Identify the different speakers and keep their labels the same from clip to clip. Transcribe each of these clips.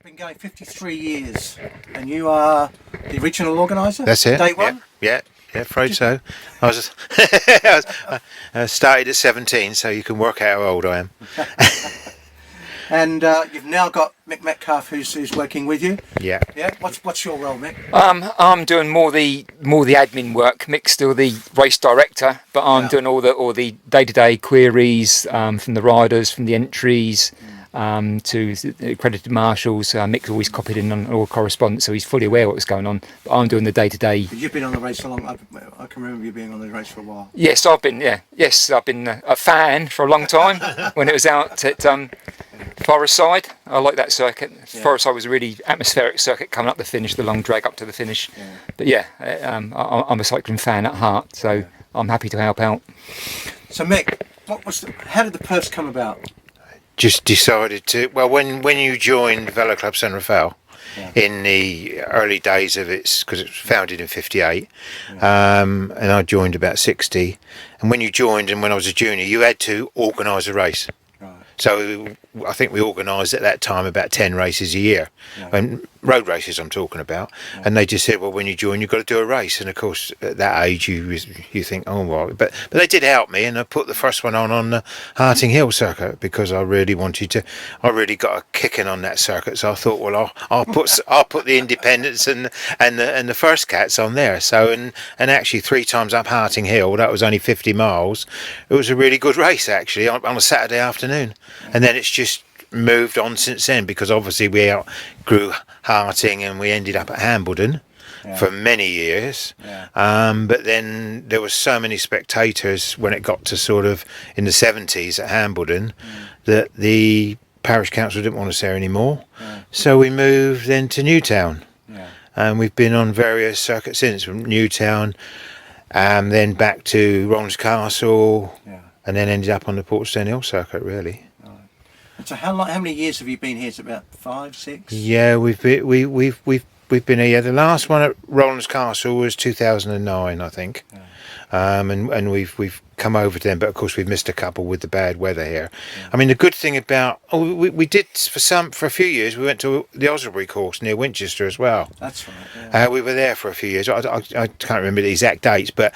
Speaker 1: Been going 53 years, and you are the original organiser?
Speaker 2: That's it.
Speaker 1: Day one?
Speaker 2: Yeah, afraid so. I started at 17, so you can work out how old I am.
Speaker 1: And you've now got Mick Metcalf who's working with you.
Speaker 2: Yeah.
Speaker 1: Yeah. What's your role, Mick?
Speaker 3: I'm doing more the admin work. Mick's still the race director, but I'm doing all the day-to-day queries from the riders, from the entries. To the accredited marshals. Mick's always copied in on all correspondence, so he's fully aware of what's going on. But I'm doing the day-to-day.
Speaker 1: You've been on the race so long. I can remember you being on the race for a while.
Speaker 3: Yes, I've been a fan for a long time when it was out at Forest Side. I like that circuit. Yeah. Forest Side was a really atmospheric circuit coming up the finish, the long drag up to the finish. Yeah. But yeah, I'm a cycling fan at heart, so I'm happy to help out.
Speaker 1: So Mick, how did the Perfs come about?
Speaker 2: Just decided to, when you joined Velo Club San Rafael in the early days of because it was founded in 58, and I joined about 60, and when you joined and when I was a junior, you had to organise a race. Right. So I think we organised at that time about 10 races a year, and road races I'm talking about, and they just said, well, when you join, you've got to do a race, and of course at that age you think, oh well, but they did help me, and I put the first one on the Harting Hill circuit because I really got a kicking on that circuit, so I thought, well, I'll put the independents and the first cats on there. So and actually 3 times up Harting Hill, that was only 50 miles. It was a really good race actually on a Saturday afternoon, and then it's just moved on since then, because obviously we outgrew Harting and we ended up at Hambledon for many years. But then there was so many spectators when it got to sort of in the 70s at Hambledon that the parish council didn't want us there anymore. So we moved then to Newtown, and we've been on various circuits since, from Newtown then back to Rollins Castle, and then ended up on the Portstone Hill circuit really.
Speaker 1: So how many years have you been here? It's about 5, 6.
Speaker 2: Yeah, we've been here. The last one at Rollins Castle was 2009, I think, and we've come over to them. But of course, we've missed a couple with the bad weather here. I mean, the good thing about we did for a few years. We went to the Osbury course near Winchester as well.
Speaker 1: That's right.
Speaker 2: We were there for a few years. I can't remember the exact dates, but.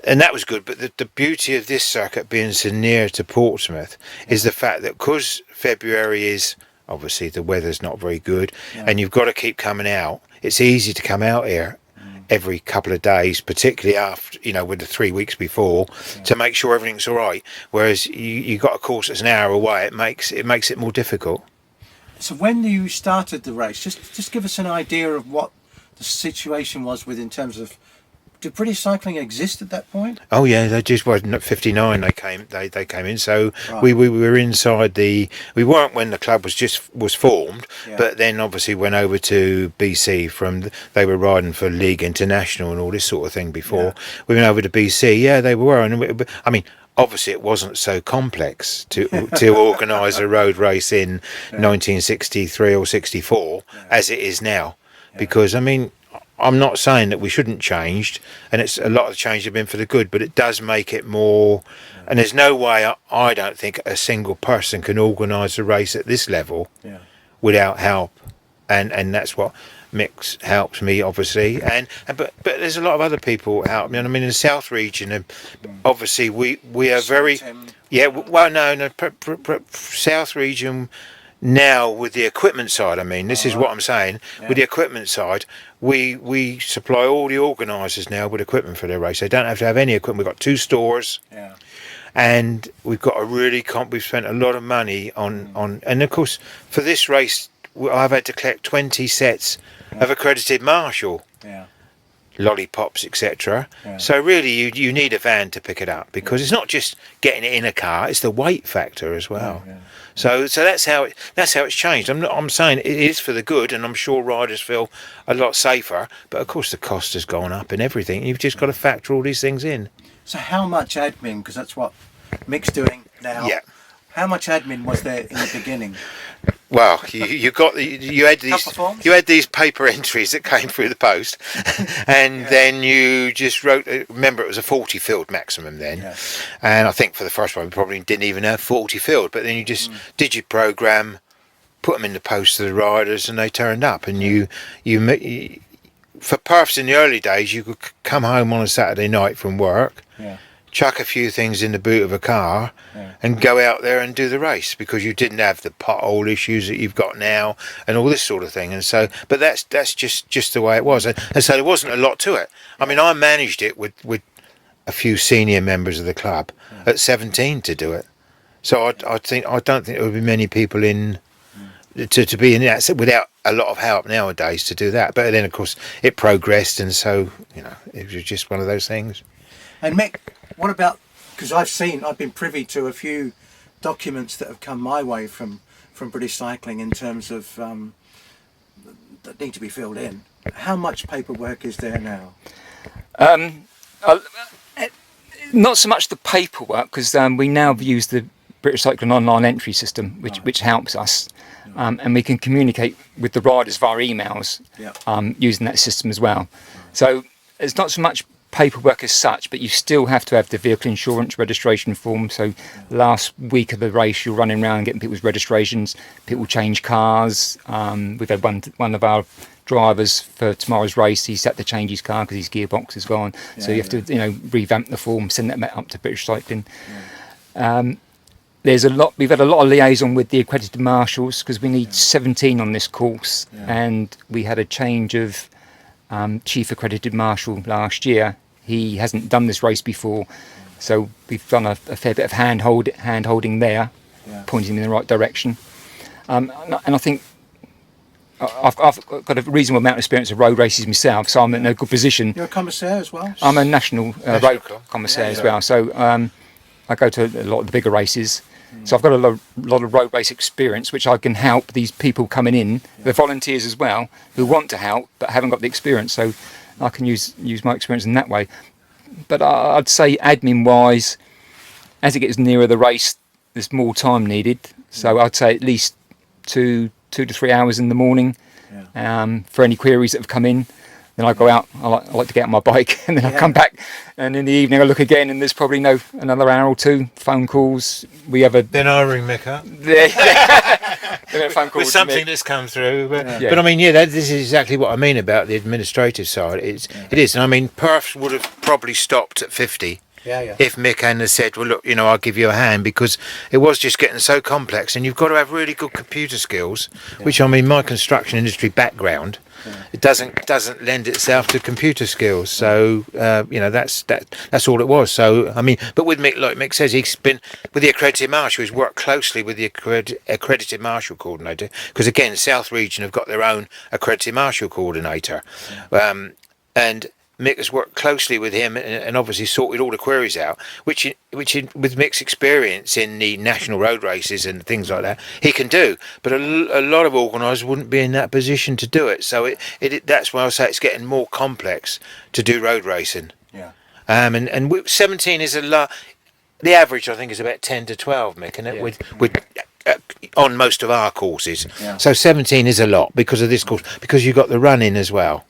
Speaker 2: And that was good, but the beauty of this circuit being so near to Portsmouth is the fact that because February is, obviously the weather's not very good, and you've got to keep coming out, it's easy to come out here every couple of days, particularly after, with the 3 weeks before, to make sure everything's all right. Whereas you got a course that's an hour away, it makes it more difficult.
Speaker 1: So when you started the race, just give us an idea of what the situation was in terms of, did British cycling exist at that point? Oh
Speaker 2: yeah, they just wasn't at 59. They came in, so we were inside we weren't when the club was formed, but then obviously went over to BC they were riding for League International and all this sort of thing before. We went over to BC. Yeah, they were, and I mean. Obviously, it wasn't so complex to organise a road race in 1963 or 64 as it is now, because I mean. I'm not saying that we shouldn't change, and it's a lot of change have been for the good, but it does make it more. And there's no way I don't think a single person can organise a race at this level without help, and that's what Mick helps me obviously, but there's a lot of other people help me. I mean in the South region, obviously we are very South region. Now with the equipment side, I mean, this is what I'm saying. With the equipment side, we supply all the organisers now with equipment for their race. They don't have to have any equipment. We've got 2 stores, and we've got we've spent a lot of money on, and of course for this race, I've had to collect 20 sets of accredited marshal. Lollipops, etc. So really you need a van to pick it up, because it's not just getting it in a car, it's the weight factor as well. So that's how it's changed. I'm saying it is for the good, and I'm sure riders feel a lot safer, but of course the cost has gone up and everything. You've just got to factor all these things in.
Speaker 1: So how much admin, because that's what Mick's doing now. How much admin was there in the beginning?
Speaker 2: Well, you had these paper entries that came through the post, and then you just wrote. Remember, it was a 40 field maximum then, and I think for the first one we probably didn't even have 40 field. But then you just did your program, put them in the post to the riders, and they turned up. And you for Perfs in the early days, you could come home on a Saturday night from work, chuck a few things in the boot of a car, and go out there and do the race, because you didn't have the pothole issues that you've got now and all this sort of thing. And so, but that's just the way it was. And so there wasn't a lot to it. I mean, I managed it with a few senior members of the club at 17 to do it. So I don't think there would be many people in to be in that without a lot of help nowadays to do that. But then, of course, it progressed, and so it was just one of those things.
Speaker 1: And Mick, what about, because I've been privy to a few documents that have come my way from British Cycling in terms of that need to be filled in. How much paperwork is there now?
Speaker 3: Not so much the paperwork, because we now use the British Cycling online entry system, which helps us, and we can communicate with the riders via emails using that system as well. So it's not so much paperwork as such, but you still have to have the vehicle insurance registration form. So last week of the race, you're running around getting people's registrations. People change cars. We've had one of our drivers for tomorrow's race. He's had to change his car because his gearbox is gone. So you have to revamp the form, send that up to British Cycling. We've had a lot of liaison with the accredited marshals, because we need 17 on this course, and we had a change of chief accredited marshal last year. He hasn't done this race before, so we've done a fair bit of hand holding there, pointing in the right direction. And I think I've got a reasonable amount of experience of road races myself, so I'm in a good position.
Speaker 1: You're a commissaire as well?
Speaker 3: I'm a national road commissaire as well, so I go to a lot of the bigger races. So I've got a lot of road race experience, which I can help these people coming in. They're volunteers as well, who want to help but haven't got the experience. So I can use my experience in that way. But I'd say admin-wise, as it gets nearer the race, there's more time needed. So I'd say at least 2 to 3 hours in the morning for any queries that have come in. Then I go out. I like to get on my bike, and then I come back, and in the evening I look again, and there's probably another hour or two phone calls.
Speaker 2: Then I ring Mick up.
Speaker 3: Phone calls
Speaker 2: with something that's come through. But I mean, this is exactly what I mean about the administrative side. It is, and I mean, Perfs would have probably stopped at 50. If Mick hadn't said, well, look, I'll give you a hand, because it was just getting so complex, and you've got to have really good computer skills, which, I mean, my construction industry background, it doesn't lend itself to computer skills. So, that's all it was. So, I mean, but with Mick, like Mick says, he's been with the accredited marshal, he's worked closely with the accredited marshal coordinator, because, again, South Region have got their own accredited marshal coordinator. And Mick has worked closely with him and obviously sorted all the queries out, which with Mick's experience in the national road races and things like that, he can do. But a lot of organisers wouldn't be in that position to do it. So that's why I say it's getting more complex to do road racing. And 17 is a lot. The average, I think, is about 10 to 12, Mick, and with on most of our courses. So 17 is a lot because of this course, because you've got the run-in as well.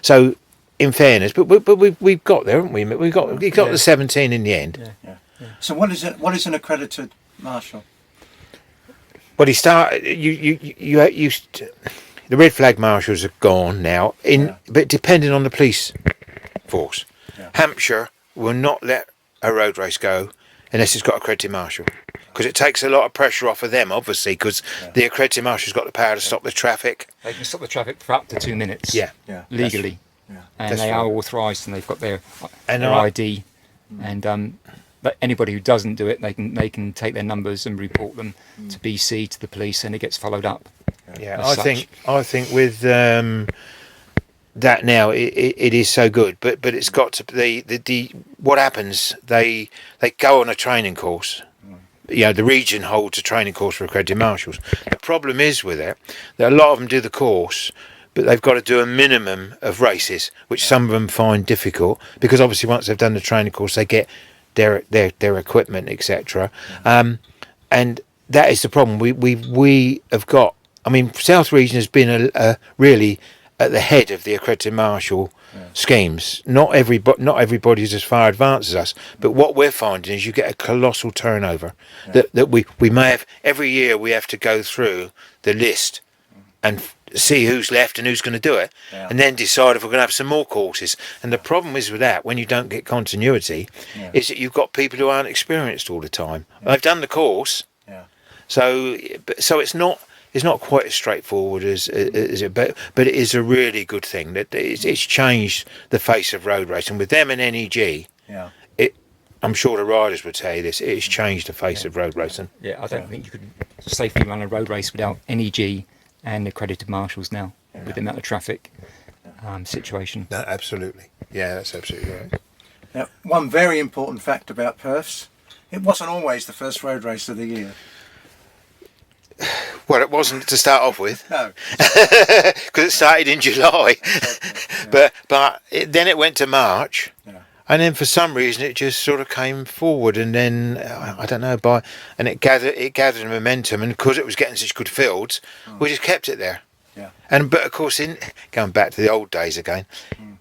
Speaker 2: So, in fairness, but we've got there, haven't we? We got the 17 in the end.
Speaker 1: So what is it? What is an accredited marshal?
Speaker 2: Well, he started. The red flag marshals are gone now. But depending on the police force, Hampshire will not let a road race go unless it's got accredited marshal, because it takes a lot of pressure off of them, obviously, because the accredited marshal's got the power to stop the traffic.
Speaker 3: They can stop the traffic for up to 2 minutes. Legally. And
Speaker 2: That's
Speaker 3: they are authorised, and they've got their ID. And but anybody who doesn't do it, they can take their numbers and report them to BC, to the police, and it gets followed up.
Speaker 2: I think with that now it is so good, but it's got to the what happens. They go on a training course. The region holds a training course for accredited marshals. The problem is with it that a lot of them do the course, but they've got to do a minimum of races, which some of them find difficult, because obviously once they've done the training course, they get their equipment, etc. And that is the problem. We have got. I mean, South Region has been a really at the head of the accredited marshal schemes. Not everybody's as far advanced as us, but what we're finding is you get a colossal turnover. That we may have every year. We have to go through the list and see who's left and who's going to do it, and then decide if we're going to have some more courses. And the problem is with that, when you don't get continuity, is that you've got people who aren't experienced all the time. They've done the course, so it's not quite as straightforward as it, but it is a really good thing that it's changed the face of road racing with them and NEG. I'm sure the riders would tell you this. It's changed the face of road racing.
Speaker 3: I don't think you could safely run a road race without NEG and accredited marshals now with the amount of traffic situation.
Speaker 2: No, absolutely. Yeah, that's absolutely right.
Speaker 1: Now, one very important fact about Perfs, it wasn't always the first road race of the year.
Speaker 2: Well, it wasn't to start off with.
Speaker 1: No.
Speaker 2: Because it started in July. But then it went to March. And then for some reason it just sort of came forward, and then I don't know, and it gathered momentum, and because it was getting such good fields, we just kept it there. But of course, going back to the old days again,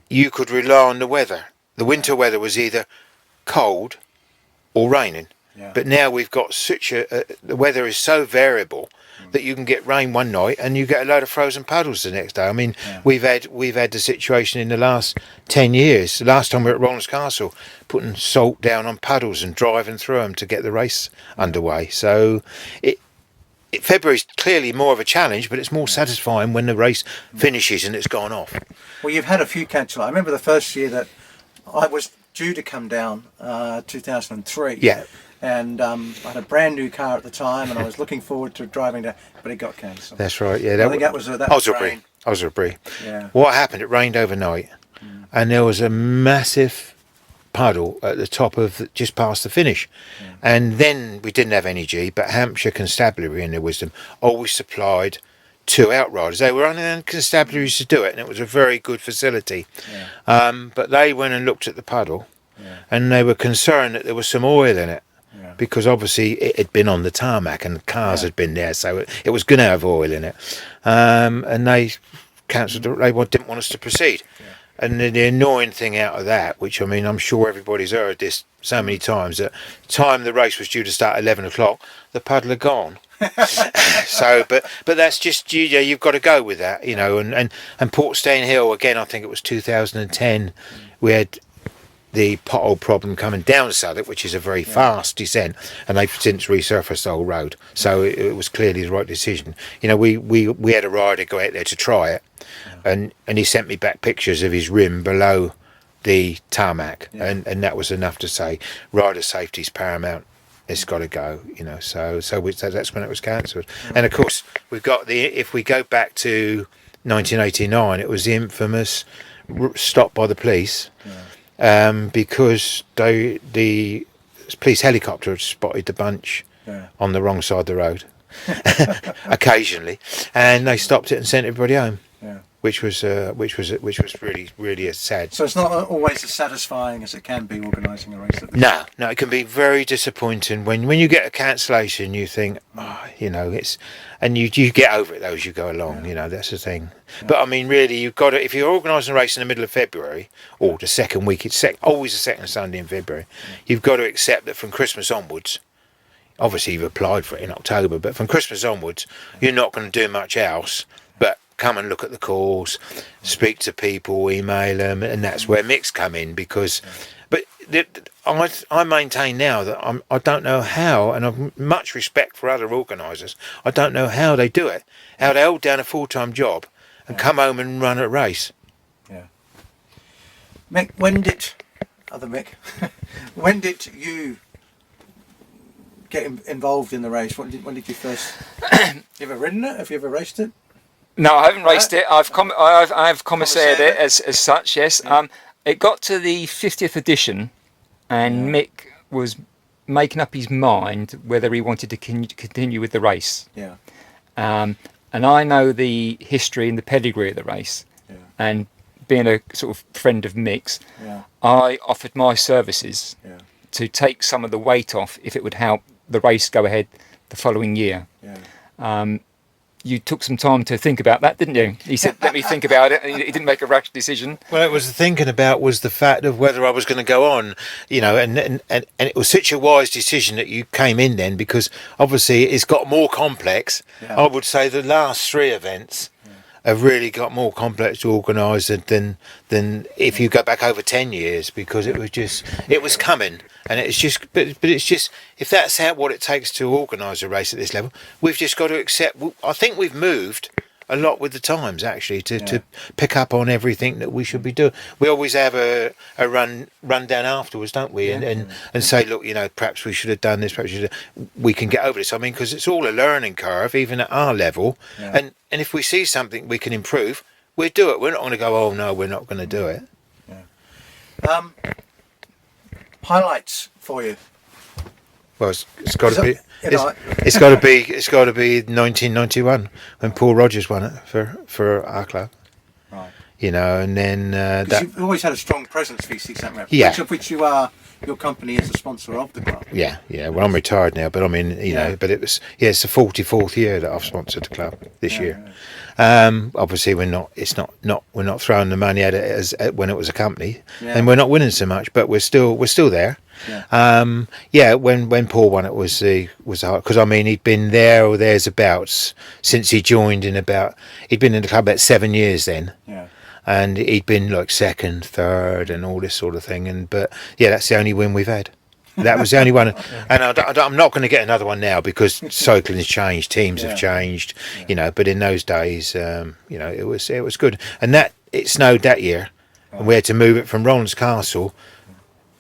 Speaker 2: you could rely on the weather. The winter weather was either cold or raining. But now we've got such the weather is so variable that you can get rain one night and you get a load of frozen puddles the next day. I mean, we've had the situation in the last 10 years. The last time we were at Rollins Castle, putting salt down on puddles and driving through them to get the race underway. So February's clearly more of a challenge, but it's more satisfying when the race finishes and it's gone off.
Speaker 1: Well, you've had a few cancel. I remember the first year that I was due to come down, 2003. And I had a brand new car at the time, and I was looking forward to driving down, but it got cancelled.
Speaker 2: That's right. Yeah,
Speaker 1: I think that was
Speaker 2: Osrebry. What happened? It rained overnight, and there was a massive puddle at the top of just past the finish, and then we didn't have NEG, but Hampshire Constabulary, in their wisdom, always supplied 2 outriders. They were only in constabularies to do it, and it was a very good facility. But they went and looked at the puddle, and they were concerned that there was some oil in it. Because obviously it had been on the tarmac and the cars had been there, so it was going to have oil in it. And they cancelled it. They didn't want us to proceed. And the annoying thing out of that, which I mean, I'm sure everybody's heard this so many times, that time the race was due to start at 11 o'clock, the puddle had gone. So, but that's just, you've got to go with that, you know. And Portstein Hill, again, I think it was 2010, we had the pothole problem coming down Southwark, which is a very fast descent, and they've since resurfaced the whole road, so it was clearly the right decision. You know, we had a rider go out there to try it, and he sent me back pictures of his rim below the tarmac, and that was enough to say rider safety's paramount. It's got to go, you know. So that's when it was cancelled. And of course, we've got if we go back to 1989, it was the infamous stop by the police. Because the police helicopter had spotted the bunch on the wrong side of the road occasionally, and they stopped it and sent everybody home. Which was really a sad.
Speaker 1: So it's not always as satisfying as it can be organising a race.
Speaker 2: No, it can be very disappointing when you get a cancellation. You think, you know, and you get over it though as you go along. You know, that's the thing. But I mean, really, you've got to, if you're organising a race in the middle of February or the second week, it's always the second Sunday in February. You've got to accept that from Christmas onwards. Obviously, you've applied for it in October, but from Christmas onwards, you're not going to do much else. Come and look at the course, speak to people, email them, and that's where Mick's come in. Because, but I maintain now that I don't know how, and I've much respect for other organisers. I don't know how they do it, how they hold down a full-time job and come home and run a race.
Speaker 1: Mick, when did you get involved in the race? When did you first? You ever ridden it? Have you ever raced it?
Speaker 3: No, I haven't raced it. I've commissared it as such. Yes. It got to the 50th edition, and Mick was making up his mind whether he wanted to continue with the race. And I know the history and the pedigree of the race, and being a sort of friend of Mick's, I offered my services to take some of the weight off if it would help the race go ahead the following year. you took some time to think about that, didn't you? He said, "Let me think about it." And he didn't make a rash decision.
Speaker 2: Well, it was the thinking about was the fact of whether I was going to go on, and it was such a wise decision that you came in then, because obviously it's got more complex.
Speaker 1: Yeah.
Speaker 2: I would say the last 3 events have really got more complex to organise than if you go back over 10 years, because it was coming, and it's just but it's just, if that's what it takes to organise a race at this level, we've just got to accept. I think we've moved a lot with the times, actually, to pick up on everything that we should be doing. We always have a run down afterwards, don't we? And say, look, perhaps we should have done this, perhaps we can get over this. I mean, because it's all a learning curve, even at our level. Yeah. And if we see something we can improve, we'll do it. We're not going to go, oh no, we're not going to do it.
Speaker 1: Yeah. Highlights for you.
Speaker 2: Well, it's got to be. It's got to be 1991 when Paul Rogers won it for our club.
Speaker 1: Right.
Speaker 2: And then that
Speaker 1: you've always had a strong presence for CSAT Rep.
Speaker 2: Yeah.
Speaker 1: Which of which you are. Your company is a sponsor of the club.
Speaker 2: Yeah. Well, I'm retired now, but I mean, but it was it's the 44th year that I've sponsored the club this year. Yeah. Obviously, we're not throwing the money at it as when it was a company, and we're not winning so much, but we're still there. Yeah. When Paul won it was hard, because I mean he'd been there or thereabouts since he joined he'd been in the club about 7 years then. Yeah. And he'd been like second, third, and all this sort of thing. But that's the only win we've had. That was the only one. And I'm not going to get another one now, because cycling has changed, teams have changed, But in those days, it was good. And it snowed that year, and we had to move it from Rollins Castle.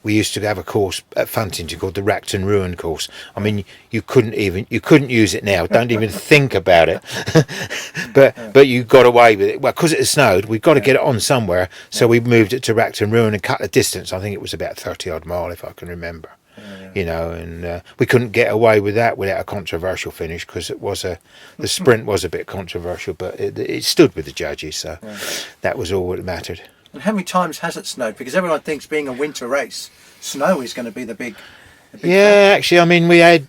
Speaker 2: We used to have a course at Funtington called the Racked and Ruined course. I mean, you couldn't use it now. Don't even think about it. but you got away with it. Well, because it had snowed, we've got to get it on somewhere. So we moved it to Racked and Ruined and cut the distance. I think it was about 30 odd mile, if I can remember. And we couldn't get away with that without a controversial finish, because the sprint was a bit controversial, but it stood with the judges. So that was all that mattered.
Speaker 1: And how many times has it snowed? Because everyone thinks, being a winter race, snow is going to be the big
Speaker 2: thing. Actually, I mean, we had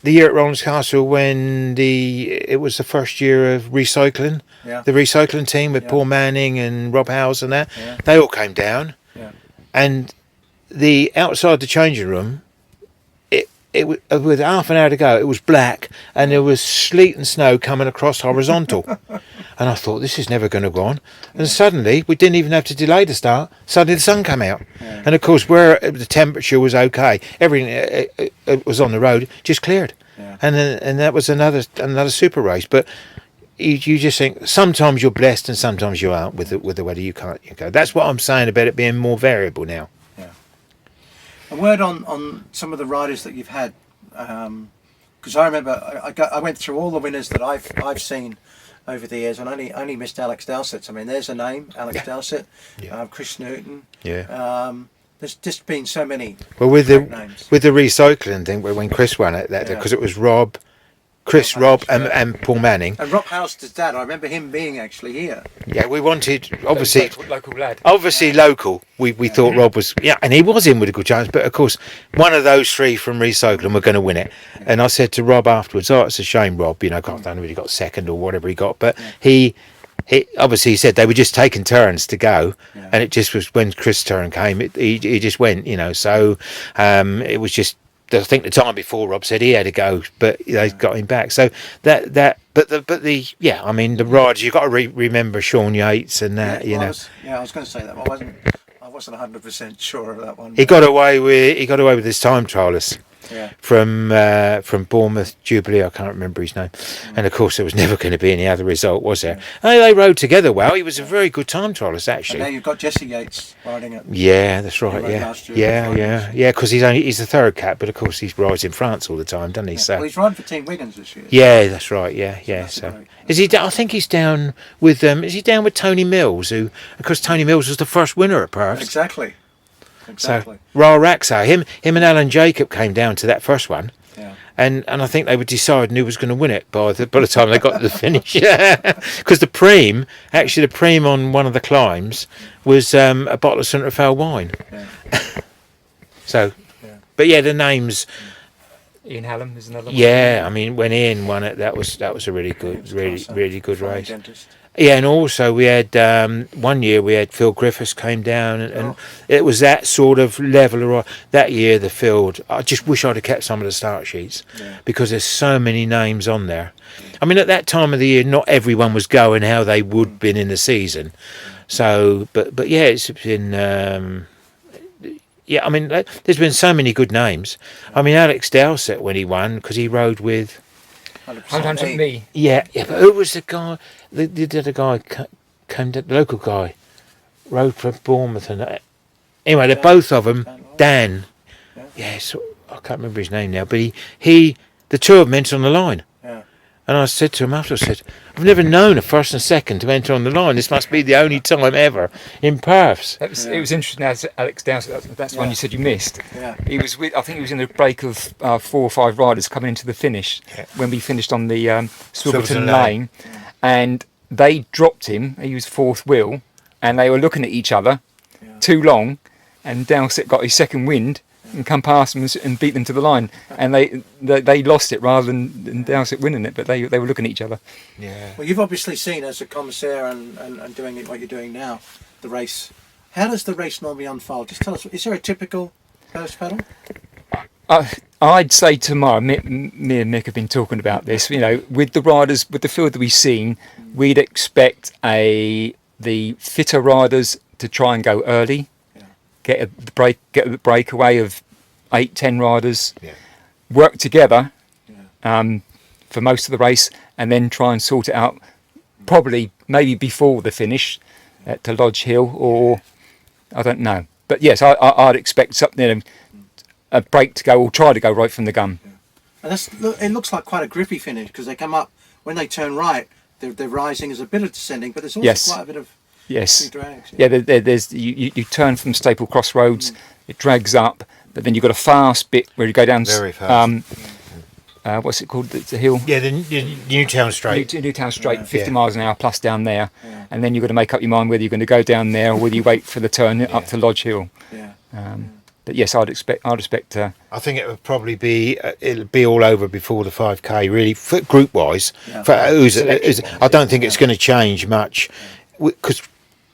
Speaker 2: the year at Rollins Castle when it was the first year of recycling. Yeah. The recycling team with Paul Manning and Rob Howes and that. Yeah. They all came down. Yeah. And the outside the changing room, with half an hour to go, it was black, and there was sleet and snow coming across horizontal. And I thought, this is never going to go on. And suddenly, we didn't even have to delay the start. Suddenly the sun came out. Yeah. And of course, where the temperature was okay, everything it was on the road just cleared. Yeah. And that was another super race. But you just think sometimes you're blessed and sometimes you aren't with the weather. You can't go. That's what I'm saying about it being more variable now.
Speaker 1: A word on some of the riders that you've had, because I remember I went through all the winners that I've seen over the years, and only missed Alex Dowsett. I mean, there's a name, Alex Dowsett, Chris Newton. Yeah. There's just been so many. Well, with the
Speaker 2: recycling thing, when Chris won it, because it was Rob, and Paul Manning.
Speaker 1: And Rob House's dad, I remember him being actually here.
Speaker 2: Yeah, we wanted, obviously...
Speaker 3: Local lad.
Speaker 2: Obviously local. We thought Rob was... Yeah, and he was in with a good chance, but of course, one of those three from recycling were going to win it. Yeah. And I said to Rob afterwards, it's a shame, Rob, I don't know if he got second or whatever he got, but he obviously said they were just taking turns to go, and it just was when Chris' turn came, he just went, so it was just... I think the time before Rob said he had to go, but they got him back. So but I mean the riders, you've got to remember Sean Yates and that.
Speaker 1: I was going to say that. I wasn't 100% sure of that one.
Speaker 2: He got away with his time trialist. Yeah. From Bournemouth Jubilee, I can't remember his name, and of course there was never going to be any other result, was there? They rode together well. He was a very good time trialist, actually.
Speaker 1: And now you've got Jesse Yates riding it.
Speaker 2: Yeah, that's right. Yeah. Because he's the third cap, but of course he rides in France all the time, doesn't he?
Speaker 1: Yeah.
Speaker 2: So
Speaker 1: well, he's riding for Team Wiggins this year.
Speaker 2: Yeah, that's right. Yeah. So is he? I think he's down with Is he down with Tony Mills? Who, of course, Tony Mills was the first winner at Perfs.
Speaker 1: Exactly.
Speaker 2: So Ra Raxa, him and Alan Jacob came down to that first one, and I think they were deciding who was going to win it by the time they got to the finish. Because the preem on one of the climbs was a bottle of Saint Raphael wine. So, but the names
Speaker 3: Ian Hallam is another one.
Speaker 2: Yeah, I mean, when Ian won it, that was a really good, really good
Speaker 1: Fine
Speaker 2: race.
Speaker 1: dentist.
Speaker 2: Yeah, and also we had one year we had Phil Griffiths came down, and it was that sort of level. That year, the field, I just wish I'd have kept some of the start sheets because there's so many names on there. I mean, at that time of the year, not everyone was going how they would been in the season. So, but yeah, it's been. Yeah, I mean, there's been so many good names. I mean, Alex Dowsett when he won because he rode with.
Speaker 3: 100% me.
Speaker 2: Yeah, but who was the guy? The other guy came, the local guy, rode for Bournemouth, and anyway, they're both of them. Dan, so I can't remember his name now, but he, the two of them entered on the line.
Speaker 1: Yeah.
Speaker 2: And I said to him after, I said, I've never known a first and second to enter on the line. This must be the only time ever in Perfs.
Speaker 3: It was interesting as Alex Dowsett, that's the one you said you missed.
Speaker 1: Yeah.
Speaker 3: He was I think he was in a break of 4 or 5 riders coming into the finish when we finished on the Swivelton Lane. And they dropped him, he was fourth wheel, and they were looking at each other too long, and Dowsett got his second wind and come past them and beat them to the line, and they lost it rather than Dowsett winning it, but they were looking at each other.
Speaker 2: Yeah.
Speaker 1: Well, you've obviously seen as a commissaire and doing it what you're doing now, the race. How does the race normally unfold? Just tell us, is there a typical Perfs Pedal?
Speaker 3: I'd say tomorrow, me and Mick have been talking about this, you know, with the riders, with the field that we've seen, we'd expect the fitter riders to try and go early, get a breakaway of 8-10 riders, work together for most of the race, and then try and sort it out probably maybe before the finish to Lodge Hill, or I don't know. But yes, I'd expect something, a break to go, or try to go right from the gun.
Speaker 1: And it looks like quite a grippy finish because they come up, when they turn right, they're rising, there's a bit of descending, but there's also quite a bit of drags.
Speaker 3: There's you turn from Staple Crossroads, it drags up, but then you've got a fast bit where you go down.
Speaker 2: Very fast.
Speaker 3: What's it called? The hill.
Speaker 2: Yeah, the Newtown Straight.
Speaker 3: Newtown Straight, 50 miles an hour plus down there, and then you've got to make up your mind whether you're going to go down there or whether you wait for the turn up to Lodge Hill. But yes, I'd expect.
Speaker 2: I think it would probably be it'll be all over before the 5K. Really, group wise, I don't think it's going to change much because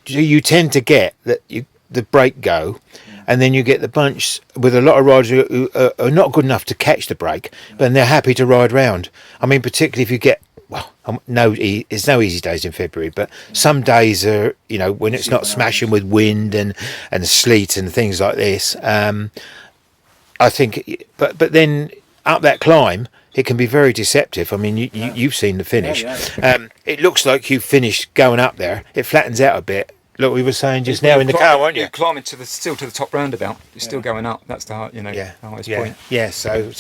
Speaker 2: you tend to get that the break go. And then you get the bunch with a lot of riders who are not good enough to catch the break, but they're happy to ride round. I mean, particularly if you get, there's no easy days in February, but some days are, when it's not smashing with wind and sleet and things like this. I think, but then up that climb, it can be very deceptive. I mean, you've seen the finish. It looks like you finished going up there. It flattens out a bit. Look, we were saying just now in the car, weren't you?
Speaker 3: You're climbing still to the top roundabout. You're still going up. That's the highest point.
Speaker 2: Yeah. So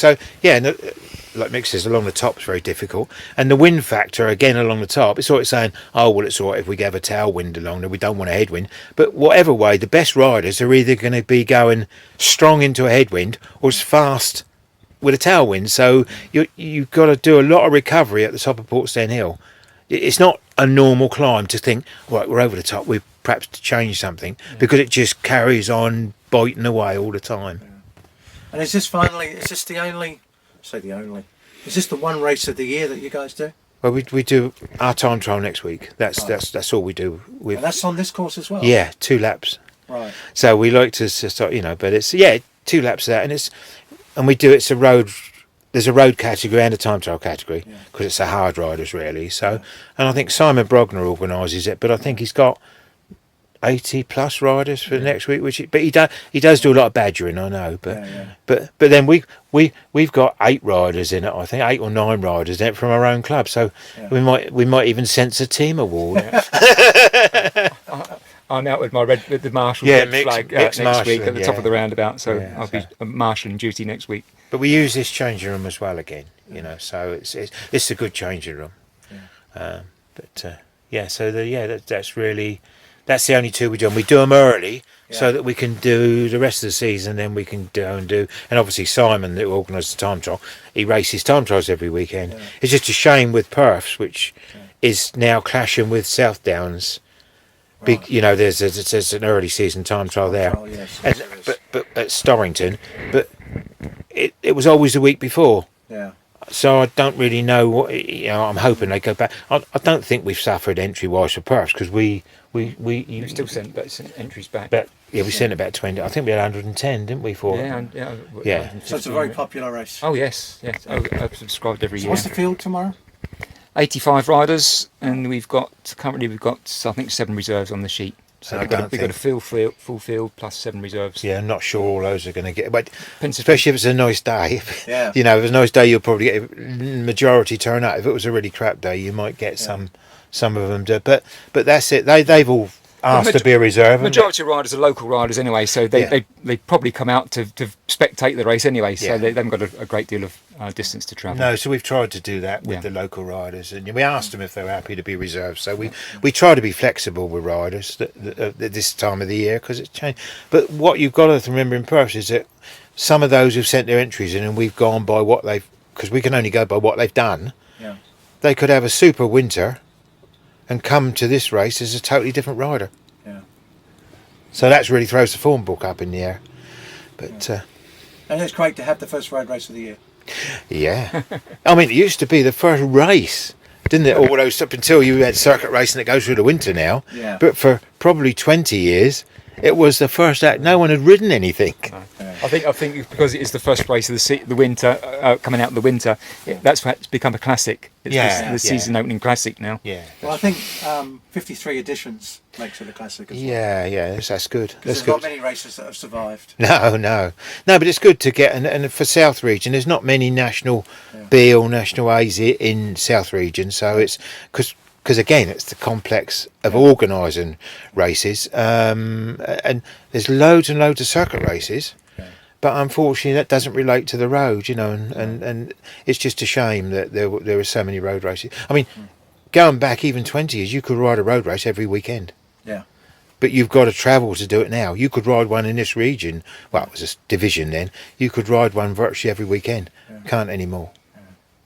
Speaker 2: like Mick says, along the top is very difficult, and the wind factor again along the top. It's sort of saying, oh well, it's all right if we have a tailwind along there. We don't want a headwind, but whatever way, the best riders are either going to be going strong into a headwind or as fast with a tailwind. So you've got to do a lot of recovery at the top of Portstead Hill. It's not a normal climb to think, right, we're over the top, we've perhaps to change something, because it just carries on biting away all the time.
Speaker 1: And is this the only, is this the one race of the year that you guys do?
Speaker 2: Well, we do our time trial next week. That's all we do.
Speaker 1: And that's on this course as well?
Speaker 2: Yeah, 2 laps.
Speaker 1: Right.
Speaker 2: So we like to start, but it's, 2 laps of that, and we do, it's a road. There's a road category and a time trial category because it's the hard riders really. So, and I think Simon Brogner organises it, but I think he's got 80 plus riders for next week. But he does do a lot of badgering, I know. But then we've got 8 riders in it. I think 8 or 9 riders in it from our own club. So we might even sense a team award.
Speaker 3: I'm out with the marshal flag next week at the top of the roundabout, so I'll be marshalling duty next week. But
Speaker 2: we use this changing room as well again, so it's a good changing room. That's the only 2 we do. And we do them early so that we can do the rest of the season. Then we can go and do, and obviously Simon, that organises the time trial, he races time trials every weekend. Yeah. It's just a shame with Perfs, which is now clashing with South Downs. Big, there's an early season time trial there, but at Storrington, but it was always the week before.
Speaker 1: Yeah.
Speaker 2: So I don't really know what, I'm hoping they go back. I don't think we've suffered entry wise for Perfs, because we
Speaker 3: You still sent entries back.
Speaker 2: we sent about 20. I think we had 110, didn't we? For
Speaker 3: Yeah.
Speaker 1: So it's a very popular race.
Speaker 3: Oh yes. I've subscribed every year.
Speaker 1: What's the field tomorrow?
Speaker 3: 85 riders, and currently we've got I think 7 reserves on the sheet. So we've got a full field plus 7 reserves.
Speaker 2: Yeah, I'm not sure all those are going to get, but
Speaker 3: Pensive.
Speaker 2: especially if it's a nice day.
Speaker 1: Yeah.
Speaker 2: If it's a nice day, you'll probably get a majority turn out. If it was a really crap day, you might get some of them. But that's it. They've all asked to be a reserve.
Speaker 3: Majority of riders are local riders anyway, so they probably come out to spectate the race anyway. So they haven't got a great deal of distance to travel.
Speaker 2: No, so we've tried to do that with the local riders, and we asked them if they were happy to be reserved. So we try to be flexible with riders at this time of the year, because it's changed. But what you've got to remember in Perfs is that some of those who've sent their entries in, and we've gone by what because we can only go by what they've done.
Speaker 1: Yeah.
Speaker 2: They could have a super winter and come to this race as a totally different rider.
Speaker 1: Yeah.
Speaker 2: So that really throws the form book up in the air. But
Speaker 1: and it's great to have the first road race of the year.
Speaker 2: yeah, I mean, it used to be the first race, didn't it? All those up until you had circuit racing that goes through the winter now.
Speaker 1: Yeah.
Speaker 2: But for probably 20 years, it was the first act. No one had ridden anything.
Speaker 3: I think because it is the first race of the winter, coming out of the winter, that's why it's become a classic. It's the season opening classic now.
Speaker 2: Yeah.
Speaker 1: Well, I think 53 editions makes it a classic as well.
Speaker 2: Yeah, that's good. That's
Speaker 1: There's
Speaker 2: good.
Speaker 1: not many races that have survived.
Speaker 2: No, but it's good to get, and for South Region, there's not many national B or national A's in South Region, so it's because again, it's the complex of organising races, and there's loads and loads of circuit races. But unfortunately, that doesn't relate to the road, and it's just a shame that there are so many road races. I mean, going back even 20 years, you could ride a road race every weekend.
Speaker 1: Yeah.
Speaker 2: But you've got to travel to do it now. You could ride one in this region. Well, it was a division then. You could ride one virtually every weekend. Can't anymore.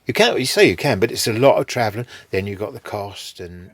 Speaker 2: You can, you say you can, but it's a lot of travelling. Then you've got the cost, and